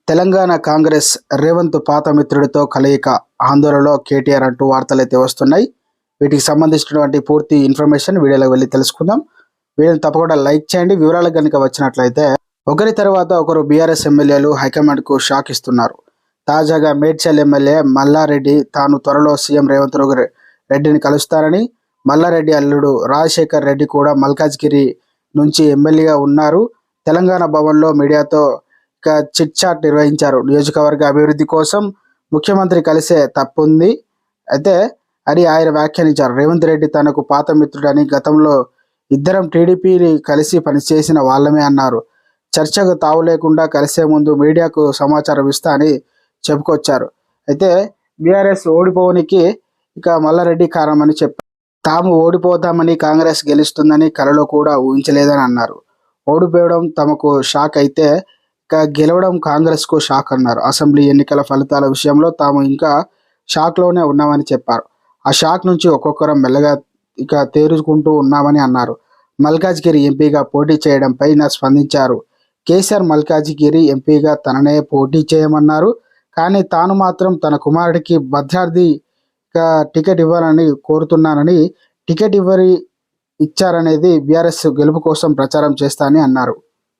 తెలంగాణ కాంగ్రెస్ రేవంత్ పాత మిత్రుడితో కలయిక ఆందోళనలో కేటీఆర్ అంటూ వార్తలైతే వస్తున్నాయి. వీటికి సంబంధించినటువంటి పూర్తి ఇన్ఫర్మేషన్ వీడియోలోకి వెళ్ళి తెలుసుకుందాం. వీడియోని తప్పకుండా లైక్ చేయండి. వివరాలు కనుక వచ్చినట్లయితే ఒకరి తర్వాత ఒకరు బీఆర్ఎస్ ఎమ్మెల్యేలు హైకమాండ్కు షాక్ ఇస్తున్నారు. తాజాగా మేడ్చల్ ఎమ్మెల్యే మల్లారెడ్డి తాను త్వరలో సీఎం రేవంత్ రెడ్డిని కలుస్తారని, మల్లారెడ్డి అల్లుడు రాజశేఖర్ రెడ్డి కూడా మల్కాజ్గిరి నుంచి ఎమ్మెల్యేగా ఉన్నారు. తెలంగాణ భవన్లో మీడియాతో చిట్ చాట్ నిర్వహించారు. నియోజకవర్గ అభివృద్ధి కోసం ముఖ్యమంత్రి కలిసే తప్పుంది అయితే అని ఆయన వ్యాఖ్యానించారు. రేవంత్ రెడ్డి తనకు పాత మిత్రుడని, గతంలో ఇద్దరం టీడీపీని కలిసి పనిచేసిన వాళ్ళమే అన్నారు. చర్చకు తావు లేకుండా కలిసే ముందు మీడియాకు సమాచారం ఇస్తా అని చెప్పుకొచ్చారు. అయితే బీఆర్ఎస్ ఓడిపోవడానికి ఇక మల్లారెడ్డి కారణమని చెప్పారు. తాము ఓడిపోతామని, కాంగ్రెస్ గెలుస్తుందని కలలో కూడా ఊహించలేదని అన్నారు. ఓడిపోవడం తమకు షాక్ అయితే గెలవడం కాంగ్రెస్కు షాక్ అన్నారు. అసెంబ్లీ ఎన్నికల ఫలితాల విషయంలో తాము ఇంకా షాక్లోనే ఉన్నామని చెప్పారు. ఆ షాక్ నుంచి ఒక్కొక్కరం మెల్లగా తేరుకుంటూ ఉన్నామని అన్నారు. మల్కాజ్గిరి ఎంపీగా పోటీ చేయడంపై స్పందించారు. కేసీఆర్ మల్కాజ్గిరి ఎంపీగా తననే పోటీ చేయమన్నారు. కానీ తాను మాత్రం తన కుమారుడికి భద్రాద్రి టికెట్ ఇవ్వాలని కోరుతున్నానని, టికెట్ ఇచ్చారనేది బీఆర్ఎస్ గెలుపు కోసం ప్రచారం చేస్తా అని అన్నారు.